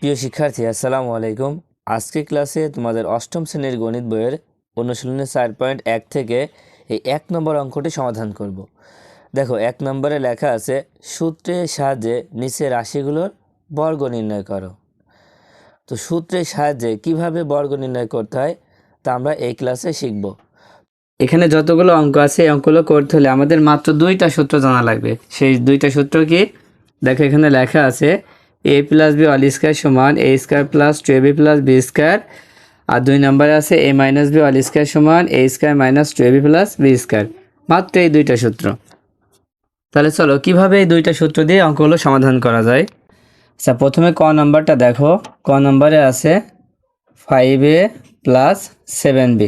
প্রিয় শিক্ষার্থী, আসসালামু আলাইকুম। আজকে ক্লাসে তোমাদের অষ্টম শ্রেণীর গণিত বইয়ের অনুশীলনী 4.1 থেকে এই 1 নম্বর অঙ্কটি সমাধান করব। দেখো, 1 নম্বরে লেখা আছে সূত্রের সাহায্যে নিচের রাশিগুলোর বর্গ নির্ণয় করো। তো সূত্রের সাহায্যে কিভাবে বর্গ নির্ণয় করতে হয় তা আমরা এই ক্লাসে শিখব। এখানে যতগুলো অঙ্ক আছে এই অঙ্কগুলো করতে হলে আমাদের মাত্র 2টা সূত্র জানা লাগবে। সেই 2টা সূত্র কি? দেখো, এখানে লেখা আছে a plus B all square সমান a square plus 2ab plus B square, আর 2 নম্বরে আছে a minus B all square সমান a square minus 2ab plus B square. মাত্র এই 2টা সূত্র। তাহলে চলো কিভাবে এই 2টা সূত্র দিয়ে অঙ্কগুলো সমাধান করা যায়। আচ্ছা, প্রথমে ক নম্বরটা দেখো। ক নম্বরে আছে 5a প্লাস 7b।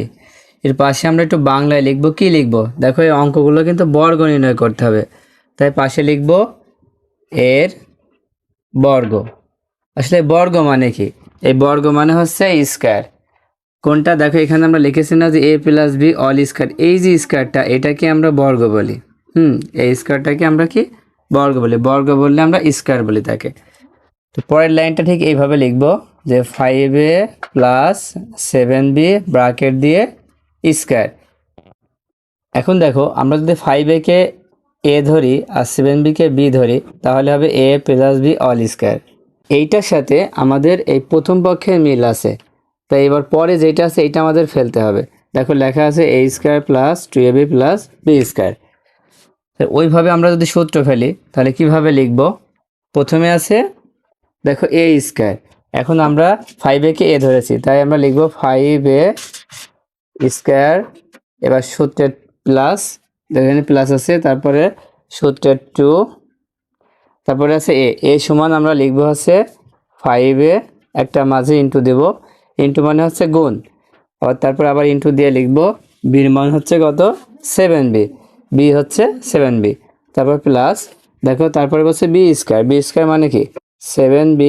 এর পাশে আমরা একটু বাংলায় লিখব। কি লিখব? দেখো, এই অঙ্কগুলো কিন্তু বর্গ নির্ণয় করতে হবে, তাই পাশে লিখব এর বর্গ। আসলে বর্গ মানে কি? এই বর্গ মানে হচ্ছে স্কয়ার। কোনটা? দেখো, এখানে আমরা লিখেছি না যে a plus B all square. এই যে স্কয়ারটা, এটাকে আমরা বর্গ বলি। এই স্কয়ারটাকে আমরা কি বর্গ বলি। বর্গ বললে আমরা স্কয়ার বলি তাকে। তো পরের লাইনটা ঠিক এইভাবে লিখব যে 5a প্লাস 7b ব্র্যাকেট দিয়ে স্কয়ার। এখন দেখো, আমরা যদি 5a কে a ধরি আর 7b কে b ধরি, তাহলে হবে a plus b all square. এইটার সাথে আমাদের এই প্রথম পক্ষের মিল আছে, তাই এবার পরে যেটা আছে এইটা আমাদের ফেলতে হবে। দেখো, লেখা আছে a square plus 2ab plus b square. ওইভাবে আমরা যদি সূত্র ফেলি তাহলে কিভাবে লিখব? প্রথমে আছে দেখো a স্কয়ার। এখন আমরা 5a কে a ধরেছি, তাই আমরা লিখব 5a স্কয়ার। এবার সূত্রের প্লাস, এখানে প্লাস আছে, তারপরে সূত্রের 2, তারপরে আছে a সমান আমরা লিখব হচ্ছে 5a, একটা মাঝে ইন্টু দেব। ইন্টু মানে হচ্ছে গুণ, আবার তারপর আবার ইন্টু দিয়ে লিখব বির মান হচ্ছে কত? 7b। b হচ্ছে 7b, তারপর প্লাস। দেখো, তারপরে বলছে b স্কয়ার। b স্কয়ার মানে কি? 7b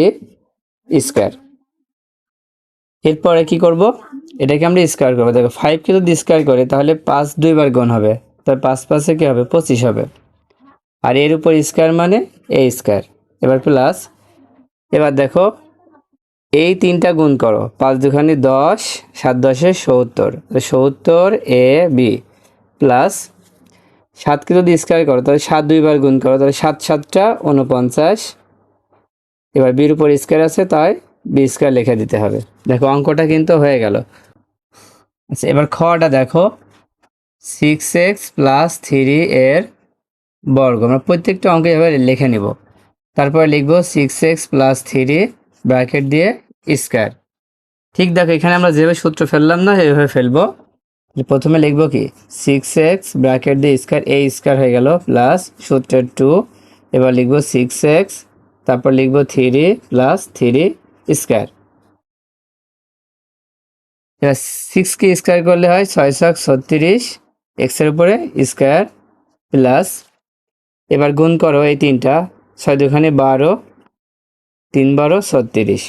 square. এরপরে কি করব? এটাকে আমরা স্কয়ার করবো। দেখো, 5 কে যদি স্কয়ার করে তাহলে 5 দুইবার গুণ হবে, তার 5 5 কি হবে? 25 হবে। আর এর উপর স্কয়ার মানে a স্কয়ার। এবার প্লাস। এবার দেখো, এই 3টা গুণ করো। 5 দুখানি 10, 7 10 70, 70 a b প্লাস 7 কে যদি স্কয়ার করো তাহলে 7 দুইবার গুণ করো, তাহলে 7 7টা 49। এবার বির উপর স্কয়ার আছে, তাই বি স্কয়ার লিখে দিতে হবে। দেখো, অঙ্কটা কিন্তু হয়ে গেল। আচ্ছা, এবার খটা দেখো, 6x প্লাস 3 এর বর্গ। আমরা প্রত্যেকটা অঙ্ক এভাবে লিখে নিব। তারপর লিখব 6x প্লাস 3 ব্র্যাকেট দিয়ে স্কয়ার। ঠিক দেখো, এখানে আমরা যেভাবে সূত্র ফেললাম না, এইভাবে ফেলবো। প্রথমে লিখব কি 6x ব্র্যাকেট দিয়ে স্কয়ার, a স্কয়ার হয়ে গেল, প্লাস সূত্রের 2। এবার লিখব 6x, তারপর লিখব 3 প্লাস 3 স্কয়ার। এবার 6 কে স্কয়ার করলে হয় 6 6 36, x এর উপরে স্কয়ার প্লাস। এবার গুণ করো এই 3টা, 6 দুখানে 12, 3 12 36।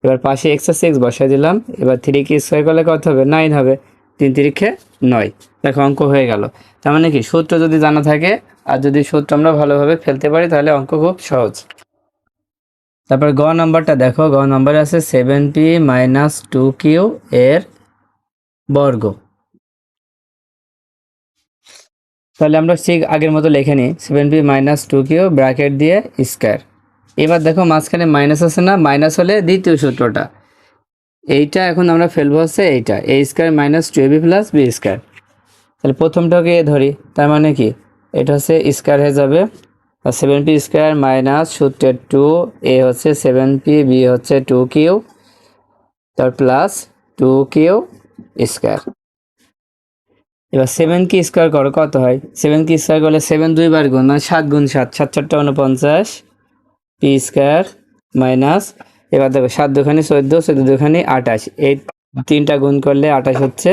এবার পাশে x আছে, x বসাই দিলাম। এবার 3 কে স্কয়ার করলে কত হবে? 9 হবে। 3 3 9। দেখো, অঙ্ক হয়ে গেল। তার মানে কি, সূত্র যদি জানা থাকে আর যদি সূত্র আমরা ভালোভাবে ফেলতে পারি তাহলে অঙ্ক খুব সহজ। তারপর গ নাম্বারটা দেখো। গ নাম্বারে আছে 7p মাইনাস 2q এর বর্গ। তাহলে আমরা ঠিক আগের মতো লিখে নিই, 7p মাইনাস 2q ব্র্যাকেট দিয়ে স্কয়ার। এবার দেখো, মাঝখানে মাইনাস আছে না? মাইনাস হলে দ্বিতীয় সূত্রটা, এইটা এখন আমরা ফেলবো হচ্ছে এইটা, a square minus 2ab plus b square. তাহলে প্রথমটাকে এ ধরি, তার মানে কি এটা হচ্ছে স্কয়ার হয়ে যাবে। 7p স্কয়ার মাইনাস সূত্রের 2, a হচ্ছে 7p, b হচ্ছে 2q, তার প্লাস 2q স্কয়ার। এবার 7 কে স্কয়ার করো, কত হয়? 7 কে স্কয়ার করলে 7 দুইবার গুণ, মানে 7 গুণ 7, 7 7টা 49 p স্কয়ার মাইনাস। এবার দেখো, 7 দুখানি 14, 14 দুখানি 28, এই 3টা গুণ করলে 28 হচ্ছে।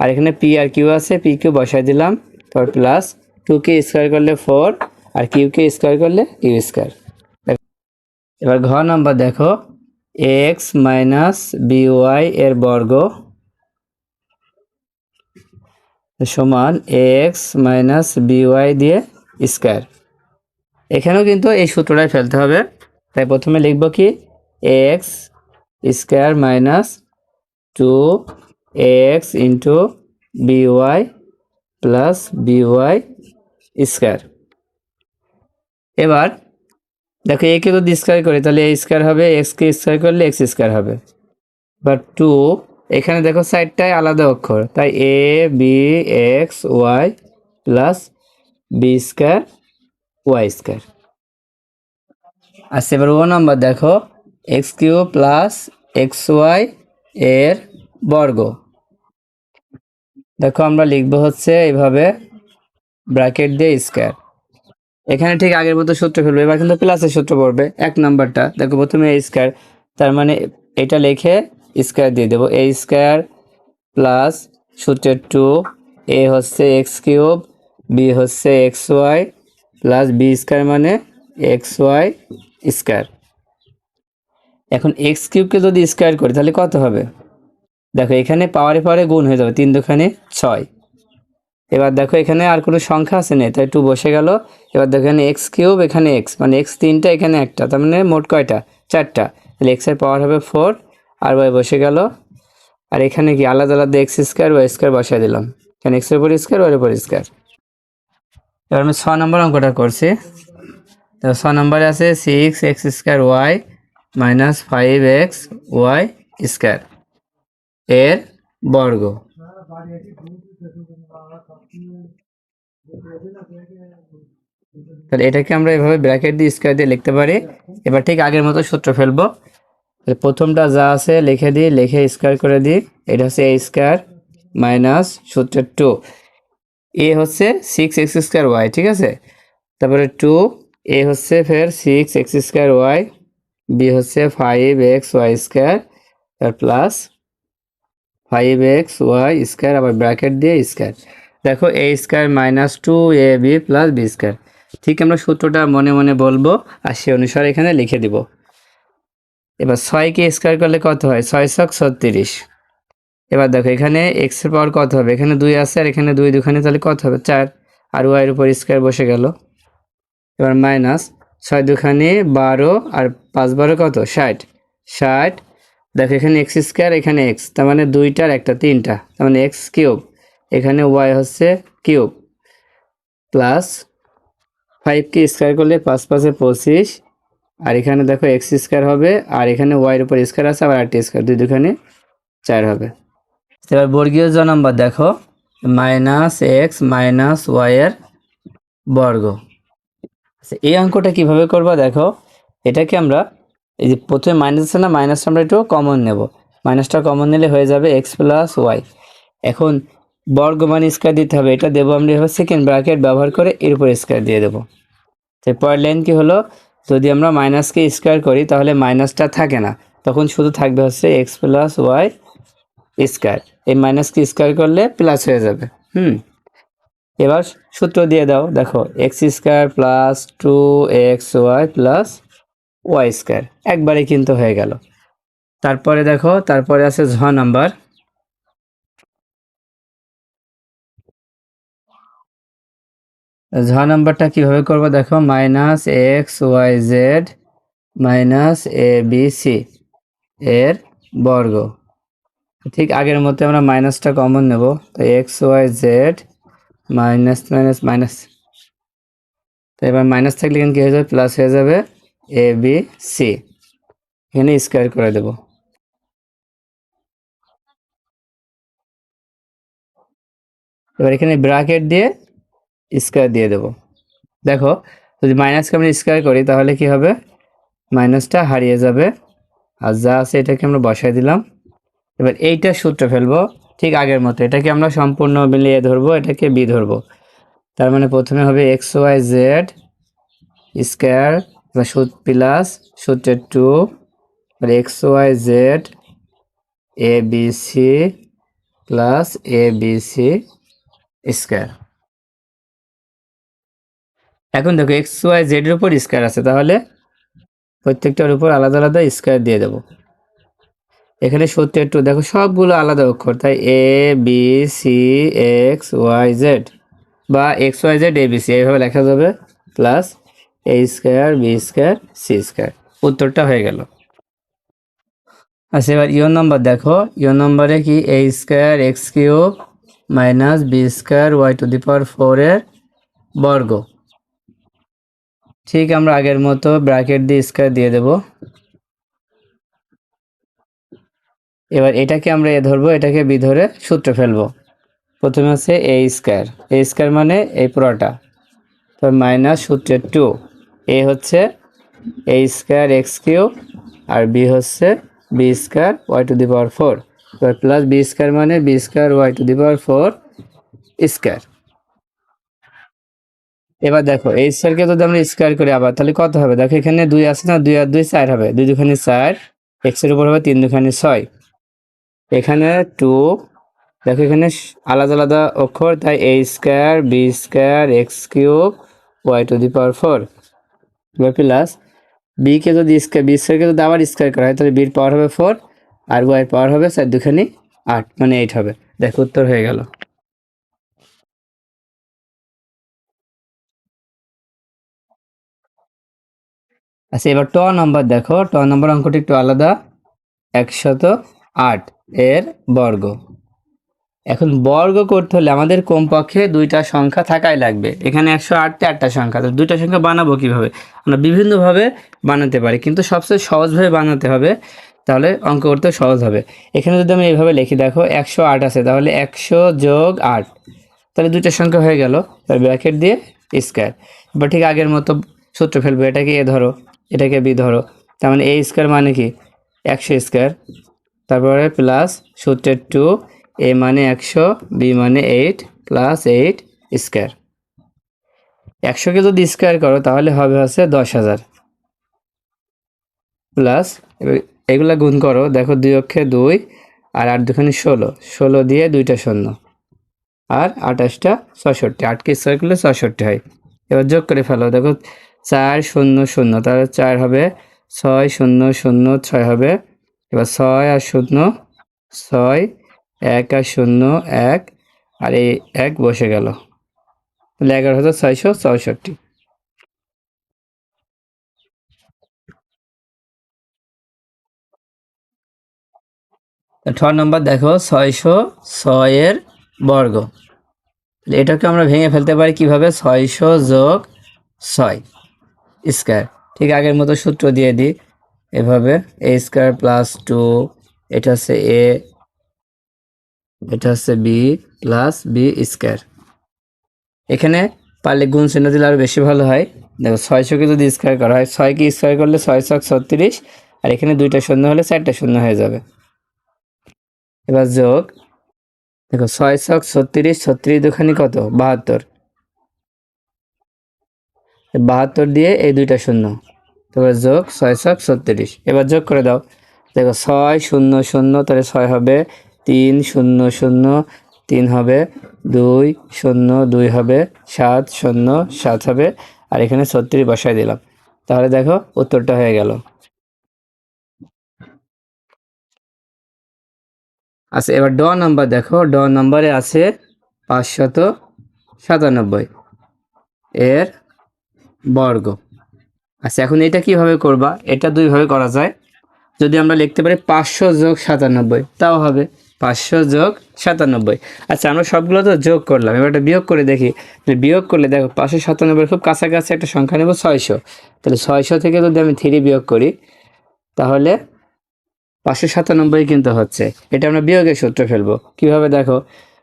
আর এখানে p আর q আছে, p q বসাই দিলাম, তারপর প্লাস 2 কে স্কয়ার করলে 4, আর q কে স্কয়ার করলে q স্কয়ার। এবার ঘ নাম্বার দেখো, x মাইনাস by এর বর্গ সমান ax মাইনাস by দিয়ে স্কয়ার। এখানেও কিন্তু এই সূত্রটাই ফেলতে হবে, তাই প্রথমে লিখব কি x square minus 2x into by plus by square. এবার দেখো একে যদি স্কোয়ার করি তাহলে এ স্কোয়ার হবে, এক্সকে স্কোয়ার করলে এক্স স্কোয়ার হবে। এবার 2 এখানে দেখো সাইডটায় আলাদা অক্ষর, তাই A B X Y plus B square Y square. আচ্ছা এবার 1 নাম্বার দেখো X cube plus X Y এর বর্গ। দেখো আমরা লিখবো হচ্ছে এইভাবে ব্র্যাকেট দিয়ে স্কোয়ার। এখানে ঠিক আগের মতো সূত্র ফেলবো, এবার কিন্তু প্লাসের সূত্র পড়বে। 1 নাম্বারটা দেখো প্রথমে এ স্কোয়ার, তার মানে এটা লিখে স্কোয়ার দিয়ে দেবো, এ স্কোয়ার প্লাস সূত্রের 2 এ হচ্ছে এক্স কিউব বি হচ্ছে X Y plus B square মানে এক্স ওয়াই স্কোয়ার। এখন এক্স কিউবকে যদি স্কোয়ার করি তাহলে কত হবে? দেখো এখানে পাওয়ারে পাওয়ারে গুণ হয়ে যাবে, 3 দুখানে 6। এবার দেখো এখানে আর কোনো সংখ্যা আছে না, তাই 2 বসে গেল। এবার দেখো এখানে এক্স কিউব, এখানে এক্স মানে এক্স 3টা, এখানে একটা, তার মানে মোট কয়টা? 4টা। তাহলে এক্সের পাওয়ার হবে 4 আর ওয়াই বসে গেল। আর এখানে কি আলাদা আলাদা এক্স স্কোয়ার ওয়াই স্কোয়ার বসাই দিলাম, এখানে এক্সের উপর স্কোয়ার ওয়ার উপর স্কোয়ার। এবার আমি 6 নম্বর অঙ্কটা করছি। তো 6 নম্বরে আছে 6x square Y minus 5x Y square এর বর্গ। তাহলে এটাকে আমরা এভাবে ব্র্যাকেট দিয়ে স্কোয়ার দিয়ে লিখতে পারি। এবার ঠিক আগের মতো সূত্র ফেলবো। প্রথমটা যা আছে লিখে দিই, লিখে স্কোয়ার করে দিই। এটা হচ্ছে এ স্কোয়ার মাইনাস সূত্রের 2 এ হচ্ছে 6x স্কোয়ার ওয়াই, ঠিক আছে। তারপরে 2 এ হচ্ছে ফের 6x স্কোয়ার ওয়াই, বি হচ্ছে 5x ওয়াই স্কোয়ার আর প্লাস 5x ওয়াই স্কোয়ার, আবার ব্র্যাকেট দিয়ে স্কোয়ার। দেখো A square minus 2ab plus B square. ঠিক আমরা সূত্রটা মনে মনে বলবো আর সে অনুসারে এখানে লিখে দিব। এবার 6কে স্কোয়ার করলে কত হয়? 6 ছক 36। এবার দেখো এখানে এক্স এর পাওয়ার কত হবে? এখানে 2 আছে আর এখানে 2 দুখানে, তাহলে কত হবে? 4 আর ওয়াই এর উপর স্কোয়ার বসে গেল। এবার মাইনাস 6 দুখানে 12 আর 5 12 কত? 60। 60 দেখো এখানে এক্স স্কোয়ার, এখানে এক্স, তার মানে 2টার একটা 3টা, তার মানে এক্স কিউব, এখানে ওয়াই হচ্ছে কিউব প্লাস 5কে স্কোয়ার করলে 5 5 25 আর এখানে দেখো এক্স স্কোয়ার হবে আর এখানে ওয়াই এর উপর স্কোয়ার আছে আবার আরটি স্কোয়ার, 2 দুখানে 4 হবে। এবার বর্গীয় জ নাম্বার দেখো মাইনাস এক্স মাইনাস ওয়াই এর বর্গ। আচ্ছা এই অঙ্কটা কিভাবে করবা? দেখো এটাকে আমরা এই যে প্রথমে মাইনাস আছে না, মাইনাসটা আমরা একটু কমন নেব, মাইনাসটা কমন নিলে হয়ে যাবে এক্স প্লাস ওয়াই। এখন বর্গ মানে স্কোয়ার দিতে হবে, এটা দেবো আমরা এভাবে সেকেন্ড ব্র্যাকেট ব্যবহার করে এর উপর স্কোয়ার দিয়ে দেবো। তো পরের লাইন কি হলো? যদি আমরা মাইনাসকে স্কোয়ার করি তাহলে মাইনাসটা থাকে না, তখন শুধু থাকবে হচ্ছে এক্স প্লাস ওয়াই স্কোয়ার। এই মাইনাসকে স্কোয়ার করলে প্লাস হয়ে যাবে। এবার সূত্র দিয়ে দাও। দেখো X square plus 2xy plus Y square, একবারে কিন্তু হয়ে গেল। তারপরে দেখো তারপরে আছে ঝ নাম্বার। ঝ নাম্বারটা কিভাবে করবো? দেখো minus X Y Z minus A B C এর বর্গ। ঠিক আগের মতো আমরা মাইনাসটা কমন নেব, তো X Y Z minus minus minus, তো এবার মাইনাস থাকলে এখানে কি হয়ে যাবে? প্লাস হয়ে যাবে এ বি সি, এখানে স্কোয়ার করে দেব। এবার এখানে ব্র্যাকেট দিয়ে স্কোয়ার দিয়ে দেব। দেখো যদি মাইনাসকে আমরা স্কোয়ার করি তাহলে কি হবে? মাইনাসটা হারিয়ে যাবে আর যা আছে এটাকে আমরা বসাই দিলাম। এবার এইটা সূত্র ফেলবো ঠিক আগের মতো, এটাকে আমরা সম্পূর্ণ মিলিয়ে ধরবো, এটাকে বি ধরবো। তার মানে প্রথমে হবে এক্স ওয়াই জেড স্কোয়ার বা প্লাস সূত্রের 2 x Y Z A B C plus A B C square. এখন দেখো এক্স ওয়াই জেড এর উপর স্কোয়ার আছে, তাহলে প্রত্যেকটার উপর আলাদা আলাদা স্কোয়ার দিয়ে দেবো। এখানে সূত্রের 2 দেখো সবগুলো আলাদা অক্ষর, তাই A B C X Y Z বা X Y Z A B C এইভাবে লেখা যাবে plus A square B square C square. উত্তরটা হয়ে গেল। আচ্ছা এবার ইউ নম্বর দেখো, ইউ নম্বরে কি A square X cube minus B square Y to the power 4 এর বর্গ। ঠিক আমরা আগের মতো ব্র্যাকেট দিয়ে স্কোয়ার দিয়ে দেব। এবার এটাকে আমরা এ ধরবো, এটাকে বি ধরে সূত্র ফেলবো। প্রথমে হচ্ছে এ স্কোয়ার মানে এই পুরোটা, তো মাইনাস সূত্রের 2, এ হচ্ছে এ স্কোয়ার এক্স কিউব আর বি হচ্ছে B square Y to the power 4, এবার প্লাস বি স্কোয়ার মানে B square Y to the power 4 square. এবার দেখো এই স্কোয়ারকে যদি আমরা স্কোয়ার করি আবার, তাহলে কত হবে? দেখো এখানে 2 আছে না, 2 আর 2 4 হবে, 2 দুখানি 4, এক্সের উপর হবে 3 দুখানি 6, এখানে 2, দেখো এখানে আলাদা আলাদা অক্ষর, তাই A square B square X cube Y to the power 4 plus B স্কোয়ারকে যদি আবার স্কোয়ার করা হয়, তাহলে বির পাওয়ার হবে 4 আর ওয়াই পাওয়ার হবে 4 দুখানি 8, মানে 8 হবে। দেখো উত্তর হয়ে গেল। আচ্ছা এবার ট নম্বর দেখো, ট নম্বর অঙ্কটি একটু আলাদা। 108 এর বর্গ। এখন বর্গ করতে হলে আমাদের কমপক্ষে দুইটা সংখ্যা থাকাই লাগবে। এখানে 108তে 8টা সংখ্যা, তো দুইটা সংখ্যা বানাবো কিভাবে? আমরা বিভিন্নভাবে বানাতে পারি, কিন্তু সবচেয়ে সহজভাবে বানাতে হবে, তাহলে অঙ্ক করতে সহজ হবে। এখানে যদি আমি এইভাবে লিখি, দেখো 108 আছে, তাহলে 100 যোগ 8, তাহলে দুইটা সংখ্যা হয়ে গেল, তার ব্র্যাকেট দিয়ে স্কোয়ার। এবার ঠিক আগের মতো সূত্র ফেলবো, এটাকে এ ধরো, এটাকে বি ধরো, তার মানে এ স্কোয়ার মানে কি 100 স্কোয়ার, তারপরে প্লাস সূত্রের 2, এ মানে 100 বি মানে 8 প্লাস 8 স্কোয়ার। 100কে যদি স্কোয়ার করো তাহলে হবে হচ্ছে 10,000 প্লাস এগুলা গুণ করো, দেখো 2 অক্ষে 2 আর 8 দুখানি 16, 16 দিয়ে দুইটা শূন্য আর 28টা 66, 8কে স্কোয়ার করলে 66 হয়। এবার যোগ করে ফেলো, দেখো 4 0 0, তাহলে 4 হবে, 6 0 0 6 হবে, এবার 6 আর 0 6, 1 আর 0 1, আর এই 1 বসে গেল, তাহলে 11,664। ঠ নম্বর দেখো 606 এর বর্গ। এটাকে আমরা ভেঙে ফেলতে পারি কিভাবে? 600 যোগ 6 স্কোয়ার। ঠিক আগের মতো সূত্র দিয়ে দিই, এভাবে এ স্কোয়ার প্লাস 2, এটা হচ্ছে এ, এটা হচ্ছে বি প্লাস বি স্কোয়ার। এখানে পারলে গুণ চিহ্ন দিলে আরও বেশি ভালো হয়। দেখো 600কে যদি স্কোয়ার করা হয়, 6কে স্কোয়ার করলে 6 ছক 36, আর এখানে দুইটা শূন্য হলে 4টা শূন্য হয়ে যাবে। এবার যোগ, দেখো 6 ছক 36, 36 দুখানি কত? 72, 72 দিয়ে এই দুইটা শূন্য, তারপর যোগ 6 ছক 36, এবার যোগ করে দাও, দেখো 6 0 0, তাহলে 6 হবে, 3 0 0 3 হবে, 2 0 2 হবে, 7 0 7 হবে, আর এখানে 36 বসায় দিলাম, তাহলে দেখো উত্তরটা হয়ে গেল। আচ্ছা এবার ড নাম্বার দেখো, ড নাম্বারে আছে 597 এর বর্গ। আচ্ছা এখন এটা কিভাবে করবা? এটা দুইভাবে করা যায়। যদি আমরা লিখতে পারি 500 যোগ 97, তাও হবে 500 যোগ 97। আচ্ছা আমরা সবগুলো তো যোগ করলাম, এবার একটা বিয়োগ করে দেখি। বিয়োগ করলে দেখো 597 খুব কাছাকাছি একটা সংখ্যা নেব 600, তাহলে 600 থেকে যদি আমি 3 বিয়োগ করি, তাহলে 597 কিন্তু হচ্ছে। এটা আমরা বিয়োগের সূত্র ফেলবো কিভাবে? দেখো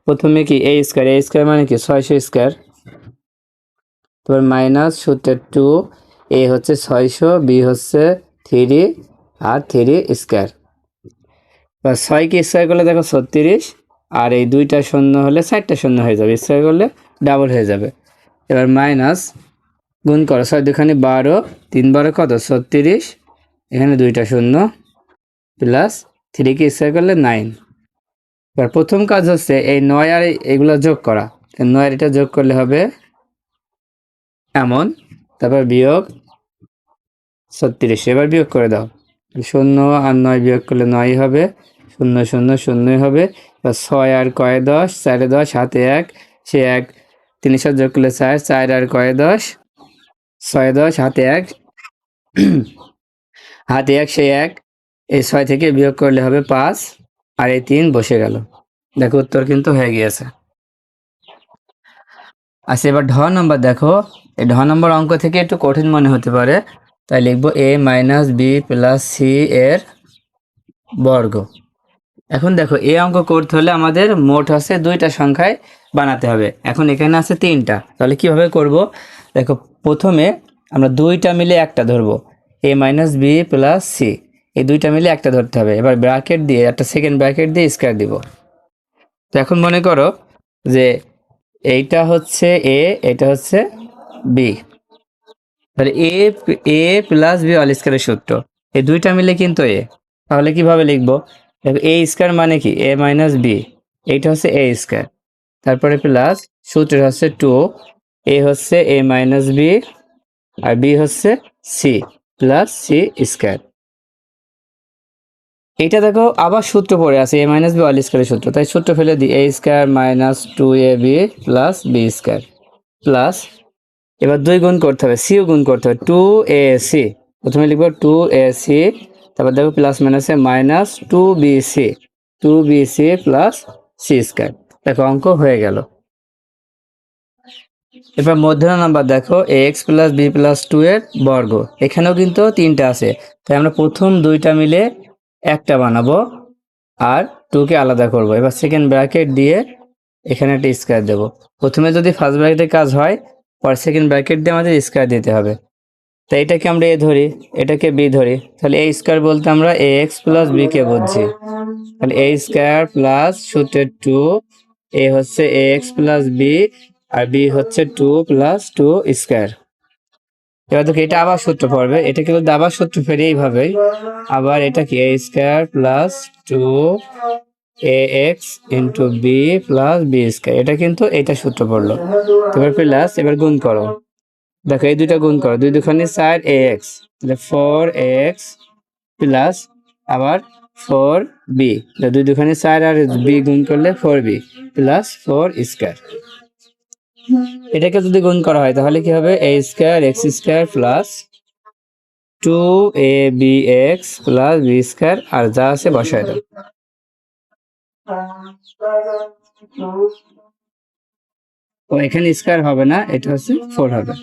প্রথমে কি এ স্কোয়ার মানে কি 600 স্কোয়ার, তারপর মাইনাস সূত্রের 2, এ হচ্ছে 600 বি হচ্ছে 3 আর 3 স্কোয়ার, বা 6কে স্কোয়ার করলে দেখো 36, আর এই দুইটা শূন্য হলে 4টা শূন্য হয়ে যাবে, স্কোয়ার করলে ডাবল হয়ে যাবে। এবার মাইনাস গুণ করো, 6 দুখানি 12, 3 12 কত? 36, এখানে দুইটা শূন্য প্লাস 3কে স্কোয়ার করলে 9। এবার প্রথম কাজ হচ্ছে এই 9 আর এগুলো যোগ করা, 9 আর এটা যোগ করলে হবে এমন, তারপর বিয়োগ 36, এবার বিয়োগ করে দাও, 0 আর 9 বিয়োগ করলে 9 হবে, 0 0 0 হবে, এবার 6 আর কয়ে 10, 4 10 হাতে 1, সে 1, 3 সাথে যোগ করলে 4, 4 আর কয়ে 10, 6 10 হাতে 1, হাতে 1 সে 1, এই 6 থেকে বিয়োগ করলে হবে 5, আর এই 3 বসে গেল। দেখো উত্তর কিন্তু হয়ে গিয়েছে। আচ্ছা, এবার ঢ নম্বর দেখো। এই ঢ নম্বর অঙ্ক থেকে একটু কঠিন মনে হতে পারে, তাই লিখবো a minus B plus C এর বর্গ। এখন দেখো এই অঙ্ক করতে হলে আমাদের মোট আছে 2টা সংখ্যায় বানাতে হবে। এখন এখানে আছে 3টা, তাহলে কিভাবে করব? দেখো প্রথমে আমরা 2টা মিলে একটা ধরবো, a minus B plus C, এই 2টা মিলে একটা ধরতে হবে। এবার ব্র্যাকেট দিয়ে একটা সেকেন্ড ব্র্যাকেট দিয়ে স্কয়ার দিব। তো এখন মনে করো যে এইটা হচ্ছে এ, এটা হচ্ছে বি, তাহলে এ প্লাস বি অল স্কয়ারের সূত্র, এই 2টা মিলে কিন্তু এ। তাহলে কিভাবে লিখবো? দেখো এ স্কয়ার মানে কি এ মাইনাস বি, এইটা হচ্ছে এ স্কয়ার, তারপরে প্লাস সূত্র হচ্ছে 2, এ হচ্ছে এ মাইনাস বি আর বি হচ্ছে সি প্লাস সি স্কয়ার। এইটা দেখো আবার সূত্র পড়ে আছে এ মাইনাস বি অল স্কয়ারের সূত্র, তাই সূত্র ফেলে দিই, A square minus 2ab plus B square plus, এবার 2 গুণ করতে হবে, সিও গুণ করতে হবে, 2ac, প্রথমে লিখবো 2ac, তারপর দেখো প্লাস মাইনাসে minus 2bc plus C square. দেখো অঙ্ক হয়ে গেল। এবার মধ্যাহ্ন নাম্বার দেখো ax প্লাস বি প্লাস 2 এর বর্গ, এখানেও কিন্তু 3টা আছে, তাই আমরা প্রথম 2টা মিলে একটা বানাবো আর 2কে আলাদা করব। এবার সেকেন্ড ব্র্যাকেট দিয়ে এখানে একটা স্কয়ার দেবো। প্রথমে যদি ফার্স্ট ব্র্যাকেটের কাজ হয়, পর সেকেন্ড ব্র্যাকেট দিয়ে আমাদের স্কয়ার দিতে হবে। তাই এটাকে আমরা এ ধরি, এটাকে বি ধরি, তাহলে এ স্কয়ার বলতে আমরা ax প্লাস বি কে বুঝছি। তাহলে এ স্কয়ার প্লাস সূত্রের 2, এ হচ্ছে ax প্লাস বি আর বি হচ্ছে 2 প্লাস 2 স্কয়ার। এবার দেখো এটা আবার সূত্র পড়বে, এটাকে যদি আবার সূত্র ফেরি এইভাবেই, আবার এটা কি A square plus 2ax into B plus B square, এটা কিন্তু এইটা সূত্র পড়লো। এবার প্লাস, এবার গুণ করো, দেখো এই 2টা গুণ করো, 2 দুখানি 4ax, তাহলে 4ax প্লাস আবার 4b, 2 দুখানি 4 আর b গুণ করলে 4b প্লাস 4 স্কয়ার। এটাকে যদি গুণ করা হয় তাহলে কি হবে, a square x square plus 2abx plus b square, আর যা আছে বসায় দাও। ও এখানে স্কয়ার হবে না, এটা হচ্ছে 4 হবে।